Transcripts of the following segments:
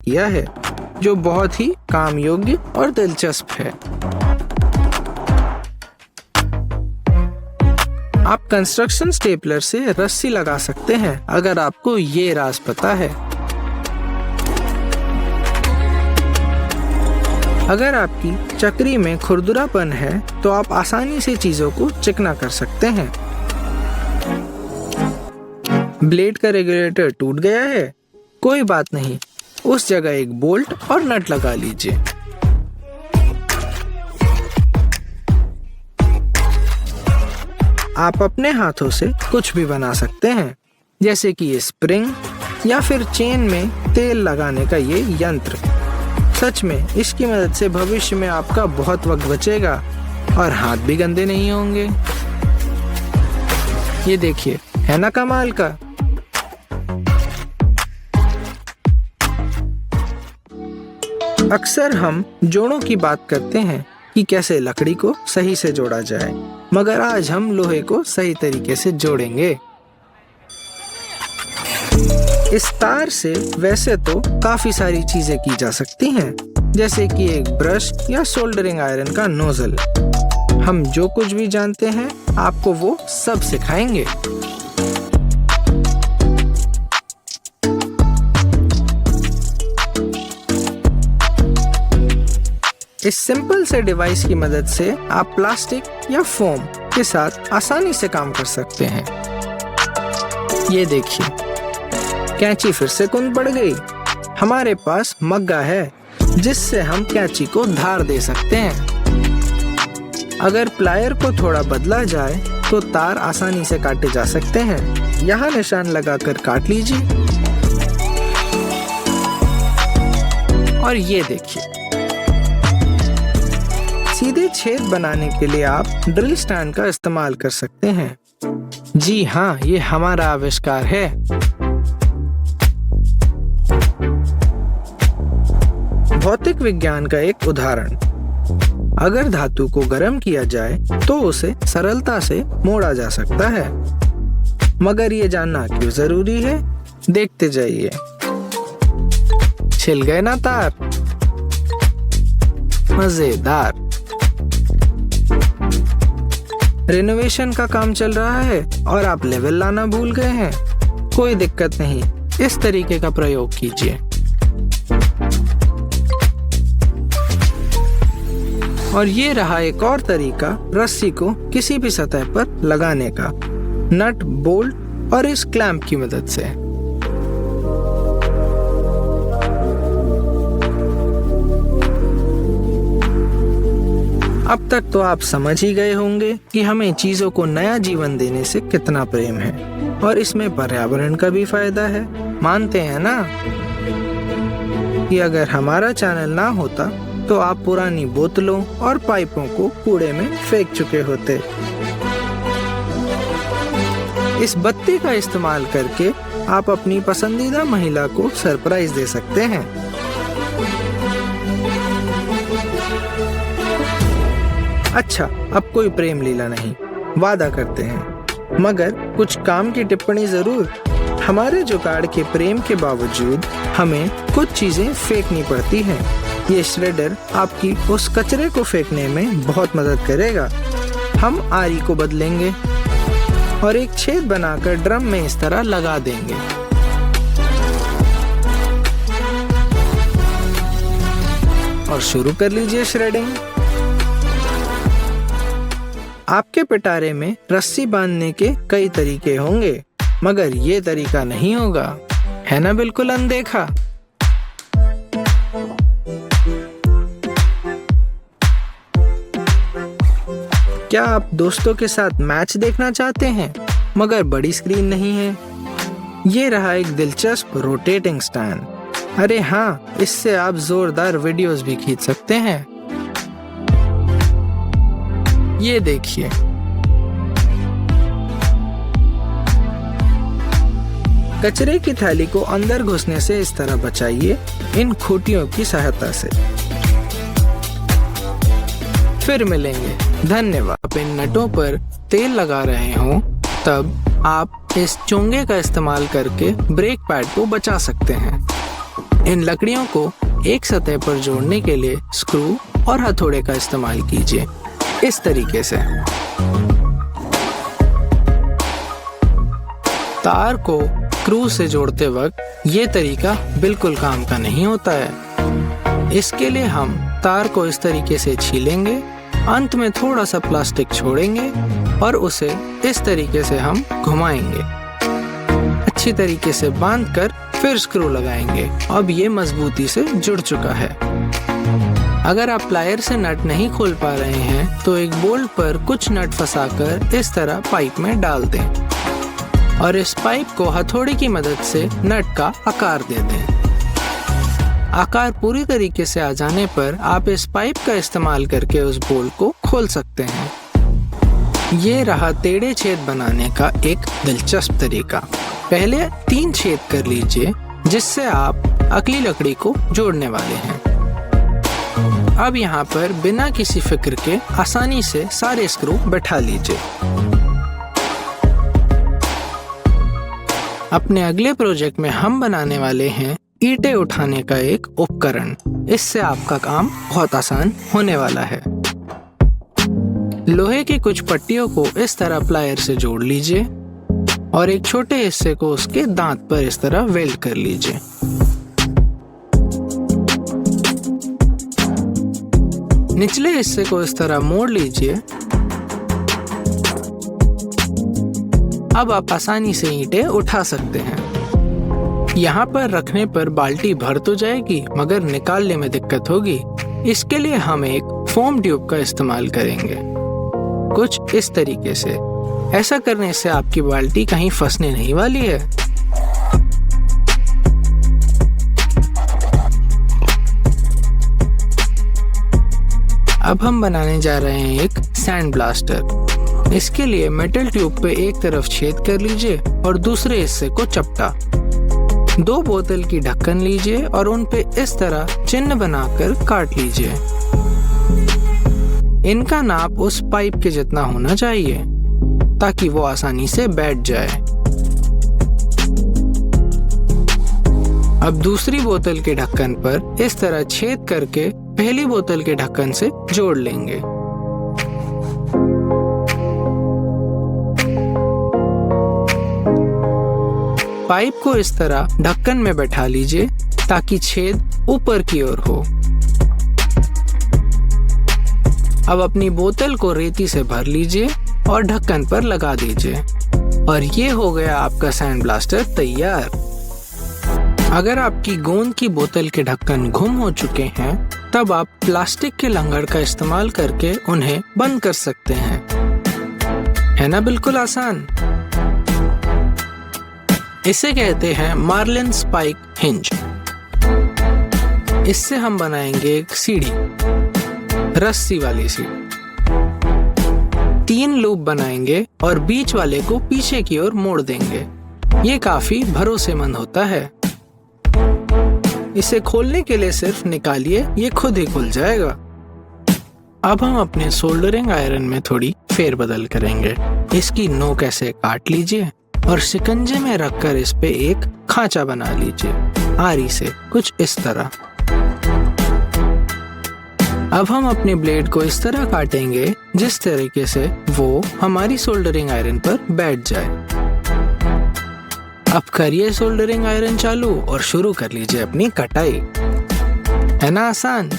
किया है, जो बहुत ही काम योग्य और दिलचस्प है। आप कंस्ट्रक्शन स्टेपलर से रस्सी लगा सकते हैं अगर आपको ये राज पता है। अगर आपकी चक्री में खुरदुरापन है तो आप आसानी से चीजों को चिकना कर सकते हैं। ब्लेड का रेगुलेटर टूट गया है? कोई बात नहीं, उस जगह एक बोल्ट और नट लगा लीजिए। आप अपने हाथों से कुछ भी बना सकते हैं, जैसे कि ये स्प्रिंग या फिर चेन में तेल लगाने का ये यंत्र। सच में इसकी मदद से भविष्य में आपका बहुत वक्त बचेगा और हाथ भी गंदे नहीं होंगे। ये देखिए, है ना कमाल का। अक्सर हम जोड़ों की बात करते हैं कि कैसे लकड़ी को सही से जोड़ा जाए, मगर आज हम लोहे को सही तरीके से जोड़ेंगे। इस तार से वैसे तो काफी सारी चीजें की जा सकती हैं, जैसे कि एक ब्रश या सोल्डरिंग आयरन का नोजल। हम जो कुछ भी जानते हैं आपको वो सब सिखाएंगे। इस सिंपल से डिवाइस की मदद से आप प्लास्टिक या फोम के साथ आसानी से काम कर सकते हैं। ये देखिए, कैंची फिर से कुंद पड़ गई। हमारे पास मग्गा है जिससे हम कैंची को धार दे सकते हैं। अगर प्लायर को थोड़ा बदला जाए तो तार आसानी से काटे जा सकते हैं। यहाँ निशान लगाकर काट लीजिए। और ये देखिए, सीधे छेद बनाने के लिए आप ड्रिल स्टैंड का इस्तेमाल कर सकते हैं। जी हाँ, ये हमारा आविष्कार है। भौतिक विज्ञान का एक उदाहरण। अगर धातु को गर्म किया जाए तो उसे सरलता से मोड़ा जा सकता है, मगर ये जानना क्यों जरूरी है? देखते जाइए। छिल गए ना तार? मजेदार। रिनोवेशन का काम चल रहा है और आप लेवल लाना भूल गए हैं? कोई दिक्कत नहीं, इस तरीके का प्रयोग कीजिए। और ये रहा एक और तरीका रस्सी को किसी भी सतह पर लगाने का, नट, बोल्ट और इस क्लैंप की मदद से। अब तक तो आप समझ ही गए होंगे कि हमें चीजों को नया जीवन देने से कितना प्रेम है, और इसमें पर्यावरण का भी फायदा है। मानते हैं ना कि अगर हमारा चैनल ना होता तो आप पुरानी बोतलों और पाइपों को कूड़े में फेंक चुके होते। इस बत्ती का इस्तेमाल करके आप अपनी पसंदीदा महिला को सरप्राइज दे सकते हैं। अच्छा, अब कोई प्रेम लीला नहीं, वादा करते हैं, मगर कुछ काम की टिप्पणी जरूर। हमारे जुगाड़ के प्रेम के बावजूद हमें कुछ चीजें फेंकनी पड़ती हैं। ये श्रेडर आपकी उस कचरे को फेंकने में बहुत मदद करेगा। हम आरी को बदलेंगे और एक छेद बनाकर ड्रम में इस तरह लगा देंगे। और शुरू कर लीजिए श्रेडिंग। आपके पिटारे में रस्सी बांधने के कई तरीके होंगे, मगर ये तरीका नहीं होगा, है ना? बिल्कुल अनदेखा। क्या आप दोस्तों के साथ मैच देखना चाहते हैं मगर बड़ी स्क्रीन नहीं है? ये रहा एक दिलचस्प रोटेटिंग स्टैंड। अरे हाँ, इससे आप जोरदार वीडियोस भी खींच सकते हैं। ये देखिए, कचरे की थैली को अंदर घुसने से इस तरह बचाइए इन खूंटियों की सहायता से। फिर मिलेंगे। धन्यवाद। इन नटों पर तेल लगा रहे हो तब आप इस चोंगे का इस्तेमाल करके ब्रेक पैड को बचा सकते हैं। इन लकड़ियों को एक सतह पर जोड़ने के लिए स्क्रू और हथौड़े का इस्तेमाल कीजिए, इस तरीके से। तार को स्क्रू से जोड़ते वक्त ये तरीका बिल्कुल काम का नहीं होता है। इसके लिए हम तार को इस तरीके से छीलेंगे, अंत में थोड़ा सा प्लास्टिक छोड़ेंगे और उसे इस तरीके से हम घुमाएंगे। अच्छी तरीके से बांधकर फिर स्क्रू लगाएंगे। अब ये मजबूती से जुड़ चुका है। अगर आप प्लायर से नट नहीं खोल पा रहे हैं तो एक बोल्ट पर कुछ नट फंसाकर इस तरह पाइप में डाल दें और इस पाइप को हथौड़े की मदद से नट का आकार दे दें। आकार पूरी तरीके से आ जाने पर आप इस पाइप का इस्तेमाल करके उस बोल्ट को खोल सकते हैं। ये रहा टेढ़े छेद बनाने का एक दिलचस्प तरीका। पहले 3 छेद कर लीजिए जिससे आप अगली लकड़ी को जोड़ने वाले हैं। अब यहाँ पर बिना किसी फिक्र के आसानी से सारे स्क्रू बैठा लीजिए। अपने अगले प्रोजेक्ट में हम बनाने वाले हैं ईंटें उठाने का एक उपकरण। इससे आपका काम बहुत आसान होने वाला है। लोहे की कुछ पट्टियों को इस तरह प्लायर से जोड़ लीजिए और एक छोटे हिस्से को उसके दांत पर इस तरह वेल्ड कर लीजिए। निचले हिस्से को इस तरह मोड़ लीजिए। अब आप आसानी से ईंटें उठा सकते हैं। यहाँ पर रखने पर बाल्टी भर तो जाएगी मगर निकालने में दिक्कत होगी। इसके लिए हम एक फोम ट्यूब का इस्तेमाल करेंगे, कुछ इस तरीके से। ऐसा करने से आपकी बाल्टी कहीं फंसने नहीं वाली है। अब हम बनाने जा रहे हैं एक सैंड ब्लास्टर। इसके लिए मेटल ट्यूब पे एक तरफ छेद कर लीजिए और दूसरे हिस्से को चपटा। 2 बोतल की ढक्कन लीजिए और उन पे इस तरह चिन्ह बनाकर काट लीजिए। इनका नाप उस पाइप के जितना होना चाहिए ताकि वो आसानी से बैठ जाए। अब दूसरी बोतल के ढक्कन पर इस तरह छेद करके पहली बोतल के ढक्कन से जोड़ लेंगे। पाइप को इस तरह ढक्कन में बैठा लीजिए ताकि छेद ऊपर की ओर हो। अब अपनी बोतल को रेती से भर लीजिए और ढक्कन पर लगा दीजिए और ये हो गया आपका सैंड ब्लास्टर तैयार। अगर आपकी गोंद की बोतल के ढक्कन गुम हो चुके हैं तब आप प्लास्टिक के लंगड़ का इस्तेमाल करके उन्हें बंद कर सकते हैं। है ना बिल्कुल आसान। इसे कहते हैं मार्लिन स्पाइक हिंज। इससे हम बनाएंगे एक सीढ़ी, रस्सी वाली सीढ़ी। 3 लूप बनाएंगे और बीच वाले को पीछे की ओर मोड़ देंगे। ये काफी भरोसेमंद होता है। इसे खोलने के लिए सिर्फ निकालिए, ये खुद ही खुल जाएगा। अब हम अपने सोल्डरिंग आयरन में थोड़ी फेरबदल करेंगे। इसकी नोक ऐसे काट लीजिए और शिकंजे में रखकर इस पे एक खांचा बना लीजिए आरी से, कुछ इस तरह। अब हम अपने ब्लेड को इस तरह काटेंगे जिस तरीके से वो हमारी सोल्डरिंग आयरन पर बैठ जाए। अब करिए सोल्डरिंग आयरन चालू और शुरू कर लीजिए अपनी कटाई। है ना आसान।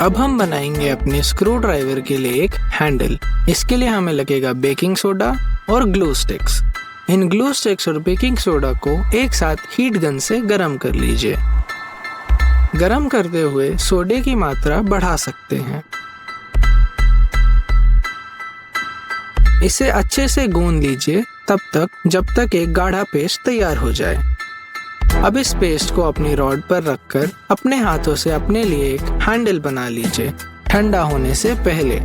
अब हम बनाएंगे अपने स्क्रू ड्राइवर के लिए एक हैंडल। इसके लिए हमें लगेगा बेकिंग सोडा और ग्लू स्टिक्स। इन ग्लू स्टिक्स और बेकिंग सोडा को एक साथ हीट गन से गर्म कर लीजिए। गर्म करते हुए सोडे की मात्रा बढ़ा सकते हैं। इसे अच्छे से गूंद लीजिए तब तक जब तक एक गाढ़ा पेस्ट तैयार हो जाए। अब इस पेस्ट को अपनी रॉड पर रखकर अपने हाथों से अपने लिए एक हैंडल बना लीजिए ठंडा होने से पहले।